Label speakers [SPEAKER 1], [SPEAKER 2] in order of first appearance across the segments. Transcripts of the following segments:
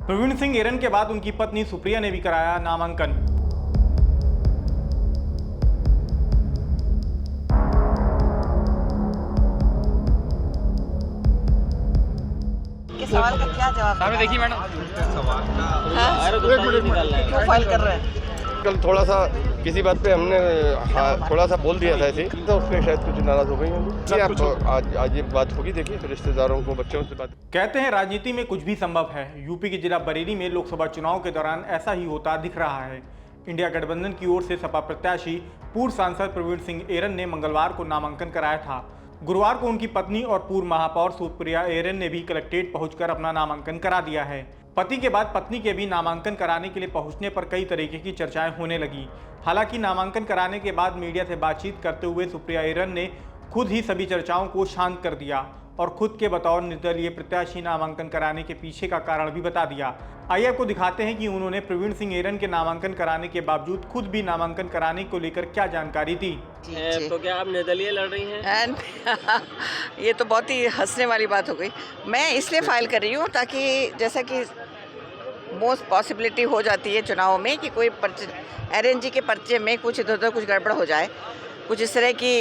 [SPEAKER 1] प्रवीण सिंह एरन के बाद उनकी पत्नी सुप्रिया ने भी कराया नामांकन।
[SPEAKER 2] सवाल का क्या जवाब
[SPEAKER 3] सामने देखिए मैडम।
[SPEAKER 2] क्यों फाइल कर रहे हैं?
[SPEAKER 4] कल थोड़ा सा किसी बात पे हमने थोड़ा सा बोल दिया था ऐसे, तो उसमें शायद कुछ नाराज हो गई होंगी। आज ये बात होगी, देखिए रिश्तेदारों को, बच्चों से बात।
[SPEAKER 1] कहते हैं राजनीति में कुछ भी संभव है। यूपी के जिला बरेली में लोकसभा चुनाव के दौरान ऐसा ही होता दिख रहा है। इंडिया गठबंधन की ओर से सपा प्रत्याशी पूर्व सांसद प्रवीण सिंह एरन ने मंगलवार को नामांकन कराया था। गुरुवार को उनकी पत्नी और पूर्व महापौर सुप्रिया एरन ने भी कलेक्ट्रेट पहुंचकर अपना नामांकन करा दिया है। पति के बाद पत्नी के भी नामांकन कराने के लिए पहुंचने पर कई तरीके की चर्चाएं होने लगी। हालांकि नामांकन कराने के बाद मीडिया से बातचीत करते हुए सुप्रिया एरन ने खुद ही सभी चर्चाओं को शांत कर दिया और खुद के बतौर निर्दलीय प्रत्याशी नामांकन कराने के पीछे का कारण भी बता दिया। आइए आपको दिखाते हैं कि उन्होंने प्रवीण सिंह एरन के नामांकन कराने के बावजूद खुद भी नामांकन कराने को लेकर क्या जानकारी दी।
[SPEAKER 3] तो क्या आप निर्दलीय लड़ रही हैं?
[SPEAKER 2] ये तो बहुत ही हंसने वाली बात हो गई। मैं इसलिए फाइल कर रही हूँ ताकि जैसा कि मोस्ट पॉसिबिलिटी हो जाती है चुनाव में कि कोई RNG के पर्चे में कुछ इधर उधर कुछ गड़बड़ हो जाए, कुछ इस तरह की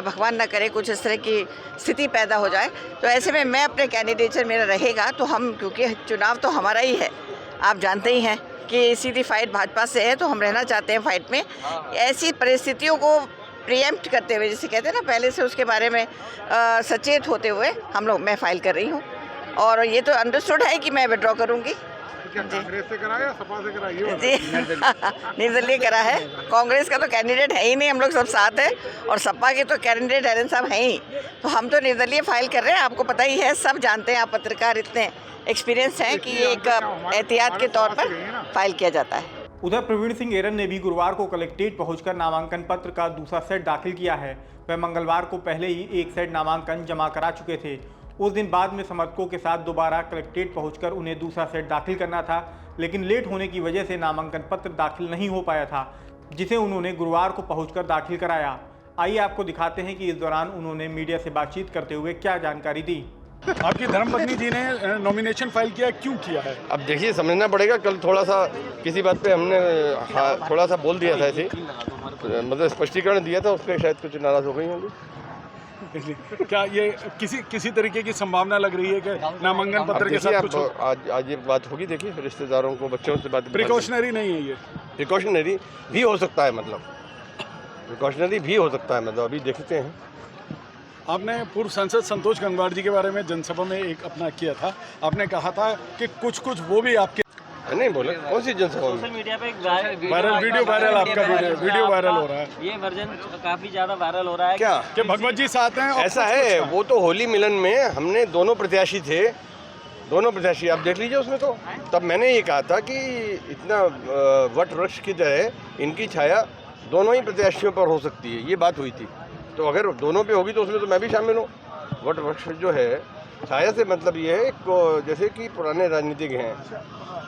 [SPEAKER 2] भगवान ना करे कुछ इस तरह की स्थिति पैदा हो जाए, तो ऐसे में मैं अपने कैंडिडेचर मेरा रहेगा तो हम, क्योंकि चुनाव तो हमारा ही है, आप जानते ही हैं कि सीधी फाइट भाजपा से है, तो हम रहना चाहते हैं फाइट में। ऐसी परिस्थितियों को प्रीएम्प्ट करते हुए, जिसे कहते हैं ना, पहले से उसके बारे में सचेत होते हुए मैं फाइल कर रही हूँ। और ये तो अंडरस्टूड है कि मैं विड्रॉ करूँगी।
[SPEAKER 5] कांग्रेस से करा या सपा से करा?
[SPEAKER 2] जी निर्दलीय करा है। कांग्रेस का तो कैंडिडेट है ही नहीं, हम लोग सब साथ हैं, और सपा के तो कैंडिडेट एरन साहब हैं ही, तो हम तो निर्दलीय फाइल कर रहे हैं। आपको पता ही है, सब जानते हैं, आप पत्रकार इतने एक्सपीरियंस हैं कि ये एक एहतियात के तौर पर फाइल किया जाता है।
[SPEAKER 1] उधर प्रवीण सिंह एरन ने भी गुरुवार को कलेक्ट्रेट पहुंचकर नामांकन पत्र का दूसरा सेट दाखिल किया है। वह मंगलवार को पहले ही एक सेट नामांकन जमा करा चुके थे। उस दिन बाद में समर्थकों के साथ दोबारा कलेक्ट्रेट पहुंचकर उन्हें दूसरा सेट दाखिल करना था, लेकिन लेट होने की वजह से नामांकन पत्र दाखिल नहीं हो पाया था, जिसे उन्होंने गुरुवार को पहुंचकर दाखिल कराया। आइए आपको दिखाते हैं कि इस दौरान उन्होंने मीडिया से बातचीत करते हुए क्या जानकारी दी।
[SPEAKER 5] आपकी धर्मपत्नी जी ने नॉमिनेशन फाइल किया, क्यों किया है?
[SPEAKER 4] अब देखिए, समझना पड़ेगा। कल थोड़ा सा किसी बात पे हमने थोड़ा सा बोल दिया था ऐसे, मतलब स्पष्टीकरण दिया था, उस पर शायद कुछ नाराज हो गई होंगी।
[SPEAKER 5] क्या ये किसी तरीके की संभावना लग रही है कि नामांकन पत्र के साथ कुछ?
[SPEAKER 4] आज ये बात होगी, देखिए रिश्तेदारों को, बच्चों से बात।
[SPEAKER 5] प्रिकॉशनरी नहीं है ये?
[SPEAKER 4] प्रिकॉशनरी भी हो सकता है, मतलब प्रिकॉशनरी भी हो सकता है, मतलब अभी देखते हैं।
[SPEAKER 5] आपने पूर्व सांसद संतोष गंगवार जी के बारे में जनसभा में एक अपना किया था, आपने कहा था कि कुछ वो भी आपके
[SPEAKER 4] नहीं बोले। कौन सी जनसभा में?
[SPEAKER 3] सोशल मीडिया पे
[SPEAKER 5] वीडियो वायरल, आपका वीडियो वायरल हो रहा है।
[SPEAKER 3] ये वर्जन काफी ज्यादा वायरल हो रहा है।
[SPEAKER 4] क्या
[SPEAKER 5] कि भगवत जी साथ हैं?
[SPEAKER 4] ऐसा है, वो तो होली मिलन में हमने दोनों प्रत्याशी थे, दोनों प्रत्याशी आप देख लीजिए उसमें। तो तब मैंने ये कहा था कि इतना वट वृक्ष की तरह इनकी छाया दोनों ही प्रत्याशियों पर हो सकती है, ये बात हुई थी। तो अगर दोनों पे होगी तो उसमें तो मैं भी शामिल हूँ। वट वृक्ष जो है, छाया से मतलब ये है जैसे कि पुराने राजनीतिक हैं,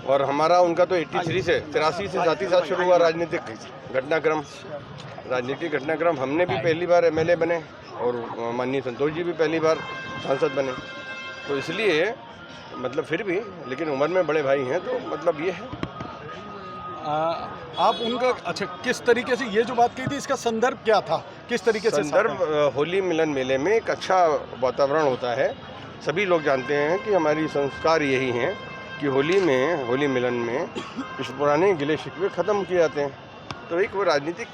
[SPEAKER 4] और हमारा उनका तो 83 से 83 से साथ ही साथ शुरू हुआ राजनीतिक घटनाक्रम। राजनीतिक घटनाक्रम हमने भी पहली बार MLA बने और माननीय संतोष जी भी पहली बार सांसद बने, तो इसलिए मतलब फिर भी, लेकिन उम्र में बड़े भाई हैं, तो मतलब ये है।
[SPEAKER 5] आप उनका, अच्छा, किस तरीके से ये जो बात कही थी, इसका संदर्भ क्या था, किस तरीके से?
[SPEAKER 4] संदर्भ होली मिलन मेले में एक अच्छा वातावरण होता है। सभी लोग जानते हैं कि हमारी संस्कार यही हैं कि होली मिलन में कुछ पुराने गिले शिकवे ख़त्म किए जाते हैं। तो एक वो राजनीतिक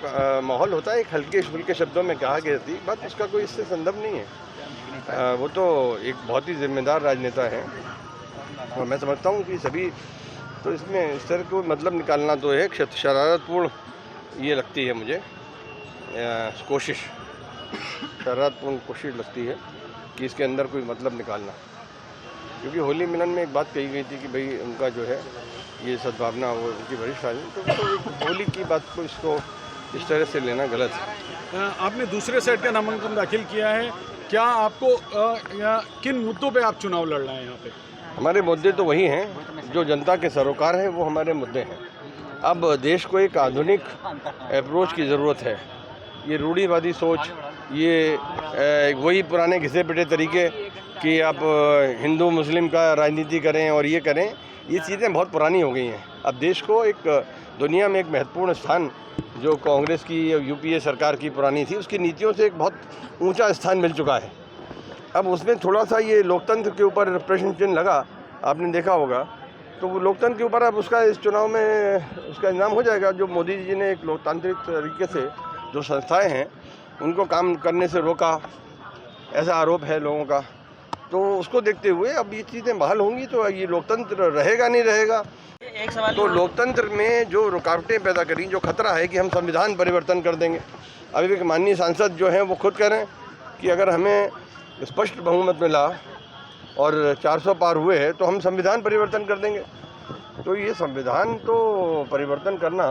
[SPEAKER 4] माहौल होता है, एक हल्के फुल्के शब्दों में कहा गया थी बात, उसका कोई इससे संदर्भ नहीं है। वो तो एक बहुत ही जिम्मेदार राजनेता है, और मैं समझता हूँ कि सभी, तो इसमें इस तरह को मतलब निकालना तो है शरारतपूर्ण, ये लगती है मुझे शरारतपूर्ण कोशिश लगती है कि इसके अंदर कोई मतलब निकालना। क्योंकि होली मिलन में एक बात कही गई थी कि भाई उनका जो है ये सद्भावना, वो उनकी वरिष्ठ आदमी, तो होली की बात को इसको इस तरह से लेना गलत है।
[SPEAKER 5] आपने दूसरे सेट का नामांकन दाखिल किया है, क्या आपको या किन मुद्दों पे आप चुनाव लड़ रहे हैं यहाँ पे?
[SPEAKER 4] हमारे मुद्दे तो वही हैं जो जनता के सरोकार हैं, वो हमारे मुद्दे हैं। अब देश को एक आधुनिक अप्रोच की ज़रूरत है। ये रूढ़िवादी सोच, ये वही पुराने घिसे पिटे तरीके कि आप हिंदू मुस्लिम का राजनीति करें और ये करें, ये चीज़ें बहुत पुरानी हो गई हैं। अब देश को एक दुनिया में एक महत्वपूर्ण स्थान जो कांग्रेस की यूपीए सरकार की पुरानी थी उसकी नीतियों से एक बहुत ऊंचा स्थान मिल चुका है। अब उसमें थोड़ा सा ये लोकतंत्र के ऊपर प्रश्न चिन्ह लगा, आपने देखा होगा, तो वो लोकतंत्र के ऊपर अब उसका इस चुनाव में उसका इंतजाम हो जाएगा। जो मोदी जी ने एक लोकतांत्रिक तरीके से जो संस्थाएं हैं उनको काम करने से रोका, ऐसा आरोप है लोगों का, तो उसको देखते हुए अब ये चीज़ें बहाल होंगी तो ये लोकतंत्र रहेगा नहीं रहेगा।
[SPEAKER 3] एक सवाल
[SPEAKER 4] तो लोकतंत्र में जो रुकावटें पैदा करी, जो खतरा है कि हम संविधान परिवर्तन कर देंगे। अभी एक माननीय सांसद जो हैं वो खुद कह रहे हैं कि अगर हमें स्पष्ट बहुमत मिला और 400 पार हुए हैं तो हम संविधान परिवर्तन कर देंगे। तो ये संविधान तो परिवर्तन करना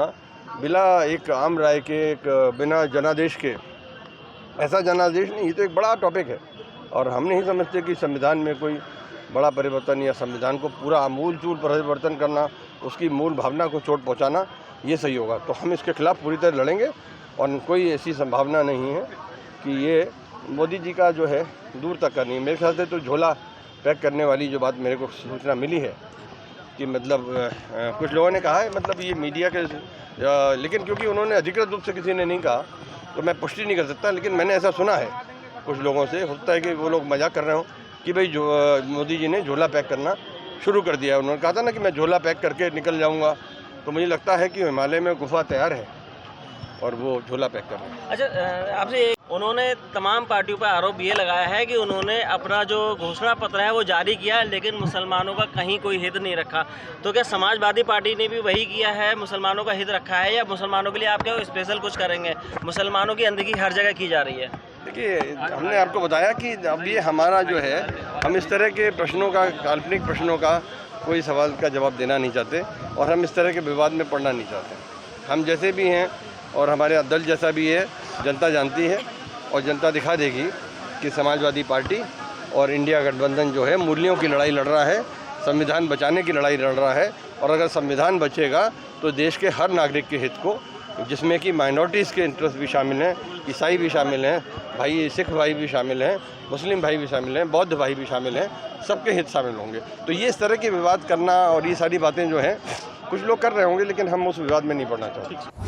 [SPEAKER 4] बिना एक आम राय के, एक बिना जनादेश के, ऐसा जनादेश नहीं, ये तो एक बड़ा टॉपिक है और हम नहीं समझते कि संविधान में कोई बड़ा परिवर्तन या संविधान को पूरा आमूल चूल परिवर्तन करना, उसकी मूल भावना को चोट पहुंचाना ये सही होगा। तो हम इसके खिलाफ पूरी तरह लड़ेंगे और कोई ऐसी संभावना नहीं है कि ये मोदी जी का जो है दूर तक करनी है। मेरे ख्याल से तो झोला पैक करने वाली जो बात मेरे को सूचना मिली है कि मतलब कुछ लोगों ने कहा है, मतलब ये मीडिया के, लेकिन क्योंकि उन्होंने अधिकृत रूप से किसी ने नहीं कहा तो मैं पुष्टि नहीं कर सकता, लेकिन मैंने ऐसा सुना है कुछ लोगों से। हो सकता है कि वो लोग मजाक कर रहे हो कि भाई जो मोदी जी ने झोला पैक करना शुरू कर दिया है। उन्होंने कहा था ना कि मैं झोला पैक करके निकल जाऊंगा, तो मुझे लगता है कि हिमालय में गुफा तैयार है और वो झोला पैक कर रहे हैं।
[SPEAKER 3] अच्छा, आपसे उन्होंने तमाम पार्टियों पर आरोप ये लगाया है कि उन्होंने अपना जो घोषणा पत्र है वो जारी किया है लेकिन मुसलमानों का कहीं कोई हित नहीं रखा। तो क्या समाजवादी पार्टी ने भी वही किया है, मुसलमानों का हित रखा है, या मुसलमानों के लिए आप क्या स्पेशल कुछ करेंगे? मुसलमानों की अनदेखी हर जगह की जा रही है।
[SPEAKER 4] देखिए, हमने आपको बताया कि अब ये हमारा जो है, हम इस तरह के प्रश्नों का, काल्पनिक प्रश्नों का कोई सवाल का जवाब देना नहीं चाहते और हम इस तरह के विवाद में पड़ना नहीं चाहते। हम जैसे भी हैं और हमारे दल जैसा भी है, जनता जानती है और जनता दिखा देगी कि समाजवादी पार्टी और इंडिया गठबंधन जो है मूल्यों की लड़ाई लड़ रहा है, संविधान बचाने की लड़ाई लड़ रहा है। और अगर संविधान बचेगा तो देश के हर नागरिक के हित को, जिसमें कि माइनॉरिटीज़ के इंटरेस्ट भी शामिल हैं, ईसाई भी शामिल हैं, भाई सिख भाई भी शामिल हैं, मुस्लिम भाई भी शामिल हैं, बौद्ध भाई भी शामिल हैं, सबके हित शामिल होंगे। तो ये इस तरह के विवाद करना और ये सारी बातें जो हैं कुछ लोग कर रहे होंगे, लेकिन हम उस विवाद में नहीं पड़ना चाहते।